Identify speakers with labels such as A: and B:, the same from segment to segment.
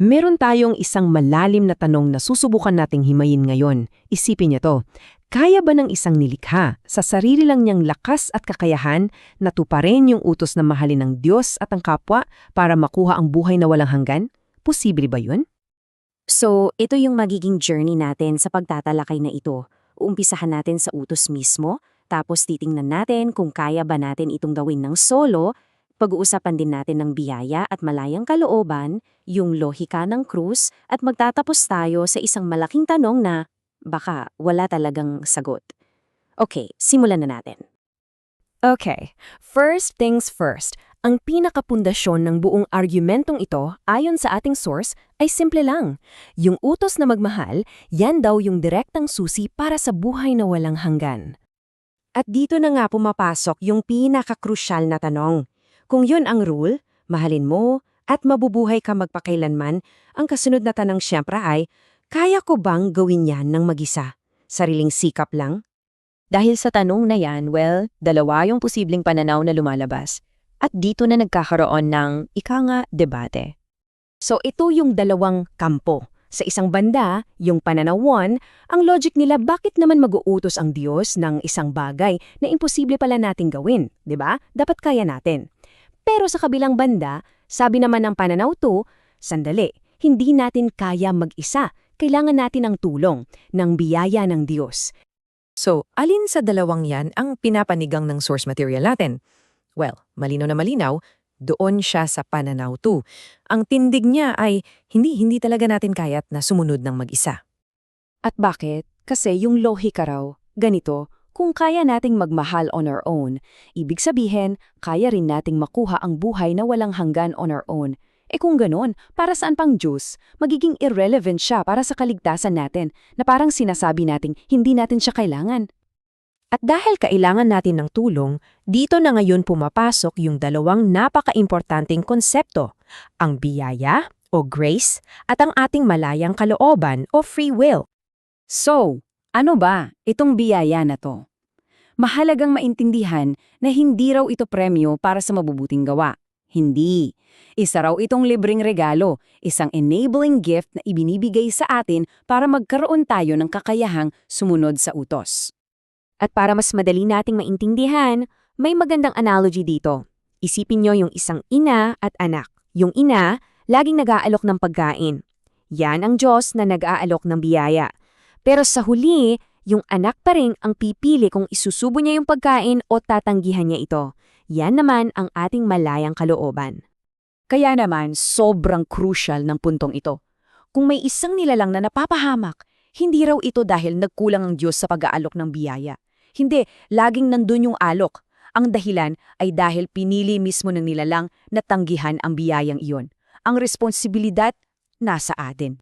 A: Meron tayong isang malalim na tanong na susubukan nating himayin ngayon. Isipin niyo to. Kaya ba ng isang nilikha sa sarili lang niyang lakas at kakayahan na tuparin yung utos na mahalin ng Diyos at ang kapwa para makuha ang buhay na walang hanggan? Posible ba yun?
B: So, ito yung magiging journey natin sa pagtatalakay na ito. Uumpisahan natin sa utos mismo, tapos titingnan natin kung kaya ba natin itong gawin ng solo. Pag-uusapan din natin ng biyaya at malayang kalooban, yung lohika ng krus, at magtatapos tayo sa isang malaking tanong na baka wala talagang sagot. Okay, simulan na natin.
C: Okay, first things first. Ang pinakapundasyon ng buong argumentong ito, ayon sa ating source, ay simple lang. Yung utos na magmahal, yan daw yung direktang susi para sa buhay na walang hanggan.
B: At dito na nga pumapasok yung pinaka-crucial na tanong. Kung yun ang rule, mahalin mo at mabubuhay ka magpakailanman, ang kasunod na tanong siyempre ay, kaya ko bang gawin yan ng mag-isa? Sariling sikap lang?
C: Dahil sa tanong na yan, dalawa yung posibleng pananaw na lumalabas. At dito na nagkakaroon ng debate.
A: So ito yung dalawang kampo. Sa isang banda, yung pananaw 1, ang logic nila bakit naman mag-uutos ang Diyos ng isang bagay na imposible pala nating gawin, di ba? Dapat kaya natin. Pero sa kabilang banda, sabi naman ng pananaw 2, sandali, hindi natin kaya mag-isa. Kailangan natin ng tulong, ng biyaya ng Diyos.
D: So, alin sa dalawang yan ang pinapanigang ng source material natin? Well, malinaw na malinaw, doon siya sa pananaw 2. Ang tindig niya ay hindi talaga natin kaya't na sumunod ng mag-isa.
A: At bakit? Kasi yung lohika raw, ganito, kung kaya nating magmahal on our own, ibig sabihin, kaya rin nating makuha ang buhay na walang hanggan on our own. Kung ganon, para saan pang Diyos, magiging irrelevant siya para sa kaligtasan natin na parang sinasabi nating hindi natin siya kailangan.
D: At dahil kailangan natin ng tulong, dito na ngayon pumapasok yung dalawang napaka-importanting konsepto, ang biyaya o grace at ang ating malayang kalooban o free will.
A: So, ano ba itong biyaya na to? Mahalagang maintindihan na hindi raw ito premyo para sa mabubuting gawa. Hindi. Isa raw itong libreng regalo, isang enabling gift na ibinibigay sa atin para magkaroon tayo ng kakayahang sumunod sa utos.
B: At para mas madali nating maintindihan, may magandang analogy dito. Isipin nyo yung isang ina at anak. Yung ina, laging nag-aalok ng pagkain. Yan ang Diyos na nag-aalok ng biyaya. Pero sa huli, yung anak pa rin ang pipili kung isusubo niya yung pagkain o tatanggihan niya ito. Yan naman ang ating malayang kalooban.
A: Kaya naman, sobrang crucial ng puntong ito. Kung may isang nilalang na napapahamak, hindi raw ito dahil nagkulang ang Diyos sa pag-aalok ng biyaya. Hindi, laging nandun yung alok. Ang dahilan ay dahil pinili mismo ng nilalang na tanggihan ang biyayang iyon. Ang responsibilidad nasa atin.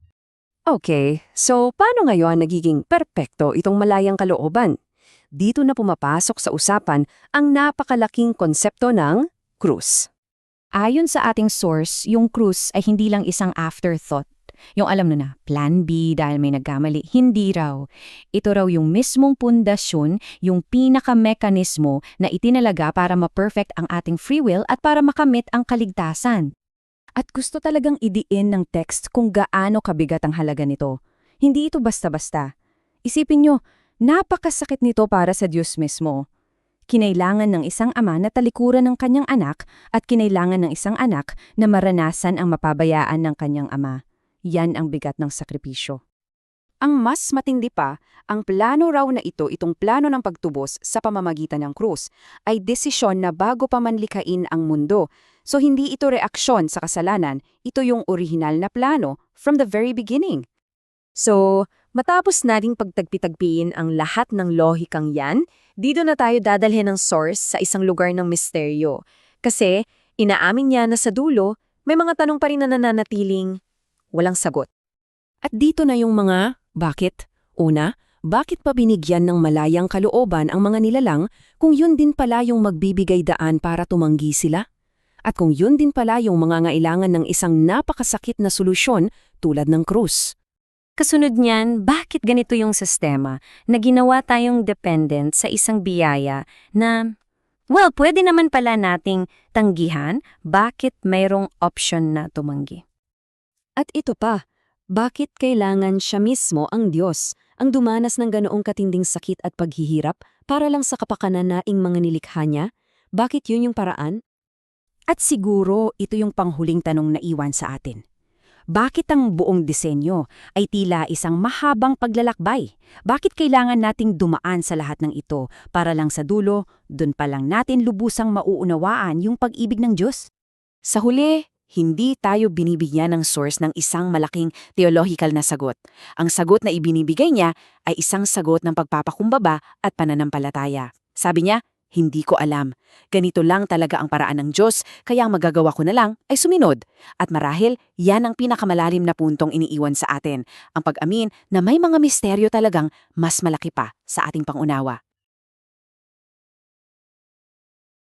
A: Okay, so paano ngayon nagiging perpekto itong malayang kalooban? Dito na pumapasok sa usapan ang napakalaking konsepto ng krus.
C: Ayon sa ating source, yung krus ay hindi lang isang afterthought. Yung alam na plan B dahil may nagkamali, hindi raw. Ito raw yung mismong pundasyon, yung pinaka-mekanismo na itinalaga para ma-perfect ang ating free will at para makamit ang kaligtasan.
A: At gusto talagang idiin ng text kung gaano kabigat ang halaga nito. Hindi ito basta-basta. Isipin nyo, napakasakit nito para sa Diyos mismo. Kinailangan ng isang ama na talikuran ng kanyang anak at kinailangan ng isang anak na maranasan ang mapabayaan ng kanyang ama. Yan ang bigat ng sakripisyo. Ang mas matindi pa, ang plano raw na itong plano ng pagtubos sa pamamagitan ng krus, ay desisyon na bago pa man likhain ang mundo. So hindi ito reaksyon sa kasalanan, ito yung orihinal na plano from the very beginning. So, matapos nating pagtagpi-tagpiin ang lahat ng lohikang yan, dito na tayo dadalhin ng source sa isang lugar ng misteryo. Kasi, inaamin niya na sa dulo, may mga tanong pa rin na nananatiling walang sagot. At dito na yung mga, bakit? Una, bakit pa binigyan ng malayang kalooban ang mga nilalang kung yun din pala yung magbibigay daan para tumanggi sila? At kung yun din pala yung mga ngailangan ng isang napakasakit na solusyon tulad ng krus?
B: Kasunod niyan, bakit ganito yung sistema na ginawa tayong dependent sa isang biyaya na, pwede naman pala nating tanggihan, bakit mayroong option na tumanggi? At ito pa, bakit kailangan siya mismo ang Diyos, ang dumanas ng ganoong katinding sakit at paghihirap para lang sa kapakananaing mga nilikha niya? Bakit yun yung paraan?
A: At siguro ito yung panghuling tanong na iwan sa atin. Bakit ang buong disenyo ay tila isang mahabang paglalakbay? Bakit kailangan nating dumaan sa lahat ng ito para lang sa dulo, dun pa lang natin lubusang mauunawaan yung pag-ibig ng Diyos?
B: Sa huli, hindi tayo binibigyan ng source ng isang malaking theological na sagot. Ang sagot na ibinibigay niya ay isang sagot ng pagpapakumbaba at pananampalataya. Sabi niya, hindi ko alam. Ganito lang talaga ang paraan ng Diyos, kaya ang magagawa ko na lang ay sumunod. At marahil, yan ang pinakamalalim na puntong iniiwan sa atin, ang pag-amin na may mga misteryo talagang mas malaki pa sa ating pangunawa.